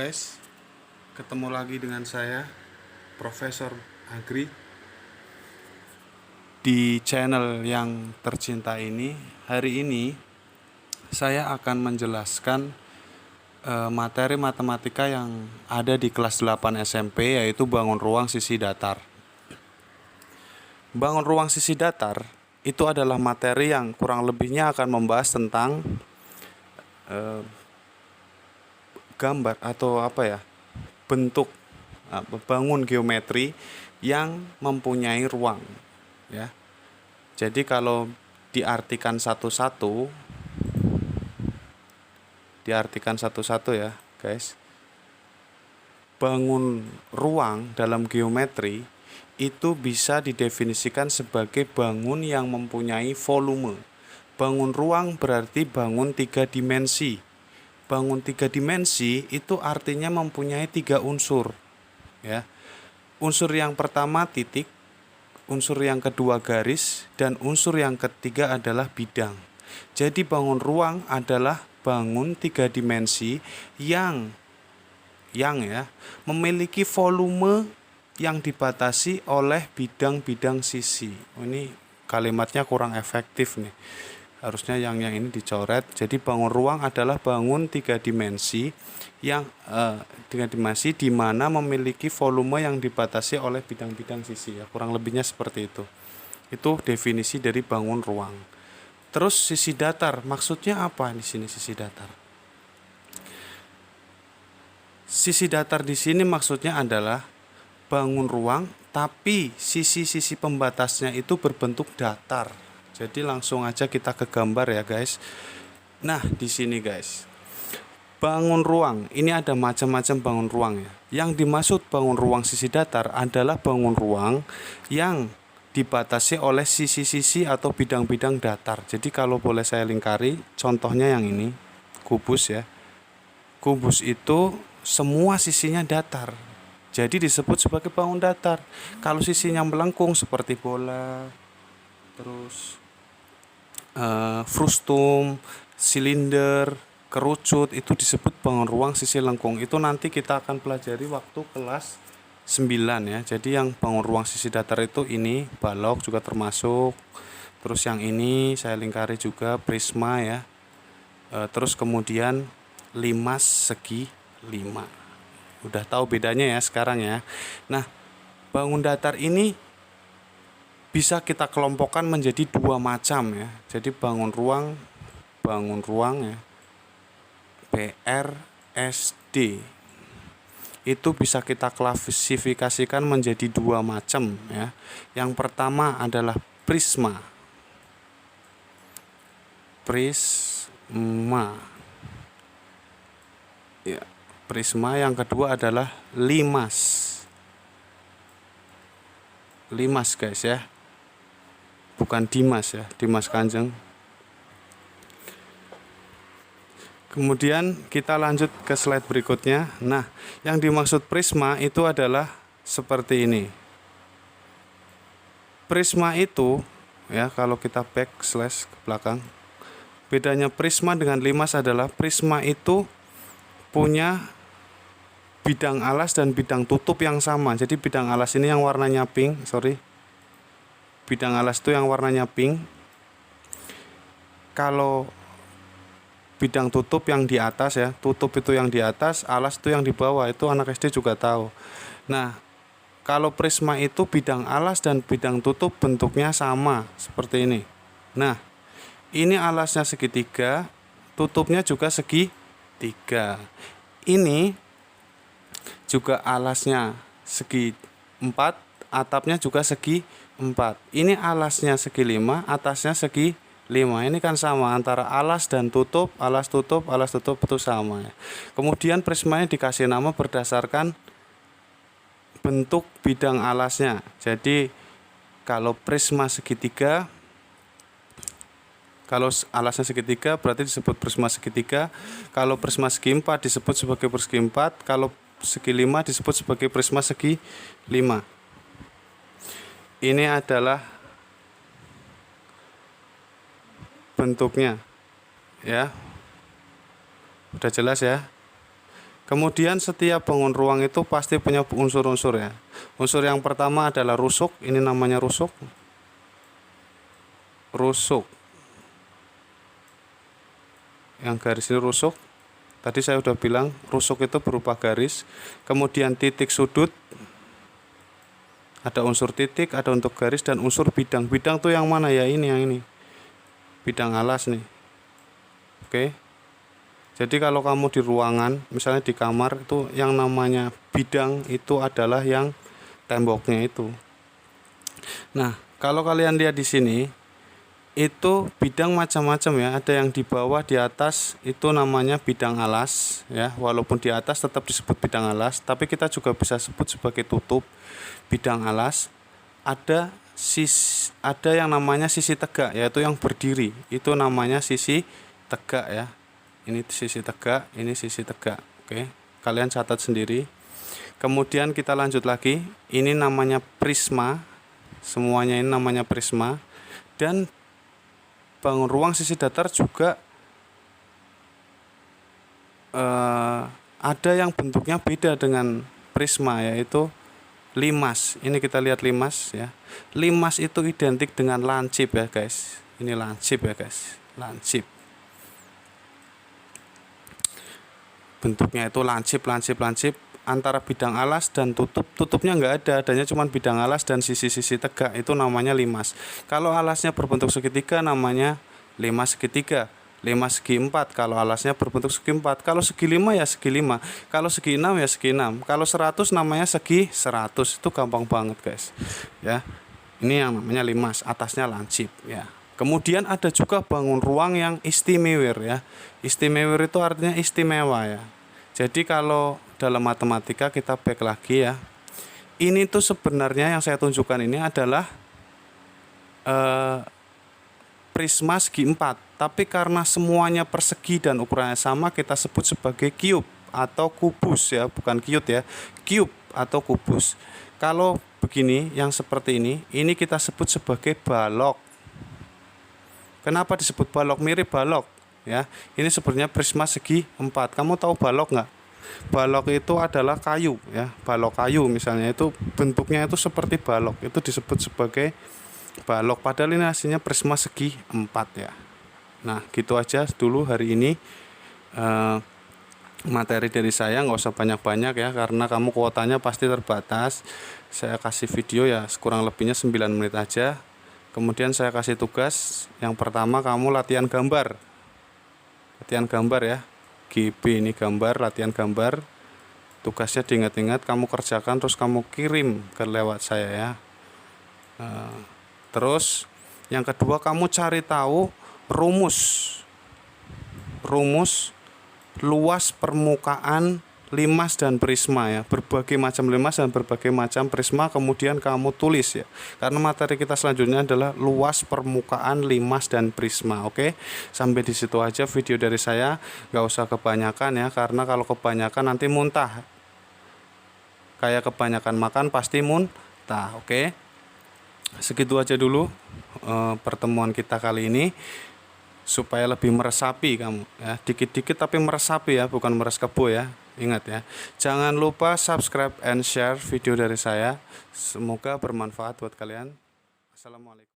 guys, ketemu lagi dengan saya Profesor Agri di channel yang tercinta ini. Hari ini saya akan menjelaskan materi matematika yang ada di kelas 8 SMP, yaitu bangun ruang sisi datar. Bangun ruang sisi datar itu adalah materi yang kurang lebihnya akan membahas tentang gambar atau bentuk bangun geometri yang mempunyai ruang, ya. Jadi kalau diartikan satu-satu ya guys, bangun ruang dalam geometri itu bisa didefinisikan sebagai bangun yang mempunyai volume. Bangun ruang berarti bangun 3 dimensi. Bangun 3 dimensi itu artinya mempunyai 3 unsur, ya. Unsur yang pertama titik, unsur yang kedua garis, dan unsur yang ketiga adalah bidang. Jadi bangun ruang adalah bangun 3 dimensi yang memiliki volume yang dibatasi oleh bidang-bidang sisi. Ini kalimatnya kurang efektif nih. Harusnya yang ini dicoret. Jadi bangun ruang adalah bangun 3 dimensi yang di mana memiliki volume yang dibatasi oleh bidang-bidang sisi, ya. Kurang lebihnya seperti itu. Itu definisi dari bangun ruang. Terus sisi datar, maksudnya apa di sini sisi datar? Sisi datar di sini maksudnya adalah bangun ruang tapi sisi-sisi pembatasnya itu berbentuk datar. Jadi langsung aja kita ke gambar ya guys. Nah, di sini guys, bangun ruang ini ada macam-macam bangun ruang, ya. Yang dimaksud bangun ruang sisi datar adalah bangun ruang yang dibatasi oleh sisi-sisi atau bidang-bidang datar. Jadi kalau boleh saya lingkari, contohnya yang ini, kubus ya. Kubus itu semua sisinya datar. Jadi disebut sebagai bangun datar. Kalau sisinya melengkung seperti bola, terus frustum, silinder, kerucut, itu disebut bangun ruang sisi lengkung. Itu nanti kita akan pelajari waktu kelas 9 ya. Jadi yang bangun ruang sisi datar itu ini, balok juga termasuk. Terus yang ini saya lingkari juga prisma ya. Terus kemudian limas segi 5. Udah tahu bedanya ya sekarang ya. Nah, bangun datar ini bisa kita kelompokkan menjadi 2 macam ya. Jadi bangun ruang ya, BRSD itu bisa kita klasifikasikan menjadi 2 macam ya. Yang pertama adalah prisma. Ya, prisma. Yang kedua adalah limas guys ya. Bukan Dimas ya, Dimas Kanjeng. Kemudian kita lanjut ke slide berikutnya. Nah, yang dimaksud prisma itu adalah seperti ini. Prisma itu ya, kalau kita backslash ke belakang, bedanya prisma dengan limas adalah prisma itu punya bidang alas dan bidang tutup yang sama. Jadi bidang alas ini yang warnanya pink, bidang alas itu yang warnanya pink. Kalau bidang tutup yang di atas ya, tutup itu yang di atas, alas itu yang di bawah. Itu anak SD juga tahu. Nah, kalau prisma itu bidang alas dan bidang tutup bentuknya sama seperti ini. Nah, ini alasnya segitiga, tutupnya juga segitiga. Ini juga alasnya segi 4, atapnya juga segi 4. Ini alasnya segi 5, atasnya segi 5. Ini kan sama antara alas dan tutup, alas tutup itu sama ya. Kemudian prismanya dikasih nama berdasarkan bentuk bidang alasnya. Jadi kalau prisma segitiga, kalau alasnya segitiga berarti disebut prisma segitiga. Kalau prisma segi 4 disebut sebagai persegi 4. Kalau segi 5 disebut sebagai prisma segi 5. Ini adalah bentuknya ya. Udah jelas ya. Kemudian setiap bangun ruang itu pasti punya unsur-unsur ya. Unsur yang pertama adalah rusuk, ini namanya rusuk. Rusuk. Yang garis ini rusuk. Tadi saya sudah bilang rusuk itu berupa garis. Kemudian titik sudut. Ada unsur titik, ada untuk garis, dan unsur bidang. Bidang tuh yang mana ya? Ini yang ini. Bidang alas nih. Oke. Jadi kalau kamu di ruangan, misalnya di kamar, itu yang namanya bidang itu adalah yang temboknya itu. Nah, kalau kalian lihat di sini, itu bidang macam-macam ya. Ada yang di bawah, di atas, itu namanya bidang alas ya. Walaupun di atas tetap disebut bidang alas, tapi kita juga bisa sebut sebagai tutup bidang alas. Ada yang namanya sisi tegak, yaitu yang berdiri. Itu namanya sisi tegak ya. Ini sisi tegak, ini sisi tegak. Oke, kalian catat sendiri. Kemudian kita lanjut lagi. Ini namanya prisma. Semuanya ini namanya prisma. Dan bangun ruang sisi datar juga ada yang bentuknya beda dengan prisma, yaitu limas. Ini kita lihat limas ya. Limas itu identik dengan lancip ya guys. Ini lancip ya guys. Lancip. Bentuknya itu lancip antara bidang alas dan tutupnya nggak ada, adanya cuma bidang alas dan sisi-sisi tegak, itu namanya limas. Kalau alasnya berbentuk segitiga namanya limas segitiga, limas segi empat. Kalau alasnya berbentuk segi empat, kalau segi lima ya segi lima, kalau segi enam ya segi enam, kalau 100 namanya segi 100. Itu gampang banget guys ya. Ini yang namanya limas, atasnya lancip ya. Kemudian ada juga bangun ruang yang istimewir ya. Istimewir itu artinya istimewa ya. Jadi kalau dalam matematika kita back lagi ya. Ini tuh sebenarnya yang saya tunjukkan ini adalah prisma segi 4. Tapi karena semuanya persegi dan ukurannya sama, kita sebut sebagai cube atau kubus ya. Bukan cute ya. Cube atau kubus. Kalau begini, yang seperti ini kita sebut sebagai balok. Kenapa disebut balok? Mirip balok ya. Ini sebenarnya prisma segi 4. Kamu tahu balok nggak? Balok itu adalah kayu ya. Balok kayu misalnya, itu bentuknya itu seperti balok. Itu disebut sebagai balok. Padahal ini hasilnya prisma segi 4 ya. Nah gitu aja dulu hari ini materi dari saya. Nggak usah banyak-banyak ya, karena kamu kuotanya pasti terbatas. Saya kasih video ya kurang lebihnya 9 menit aja. Kemudian saya kasih tugas. Yang pertama kamu latihan gambar. Latihan gambar ya. GB ini gambar, latihan gambar. Tugasnya diingat-ingat, kamu kerjakan terus kamu kirim ke lewat saya ya. Terus yang kedua kamu cari tahu rumus luas permukaan limas dan prisma ya. Berbagai macam limas dan berbagai macam prisma, kemudian kamu tulis ya. Karena materi kita selanjutnya adalah luas permukaan limas dan prisma. Oke, sampai di situ aja video dari saya. Gak usah kebanyakan ya, karena kalau kebanyakan nanti muntah. Kayak kebanyakan makan pasti muntah. Oke, segitu aja dulu pertemuan kita kali ini, supaya lebih meresapi kamu ya. Dikit-dikit tapi meresapi ya, bukan meres kebo ya. Ingat ya, jangan lupa subscribe and share video dari saya. Semoga bermanfaat buat kalian. Assalamualaikum.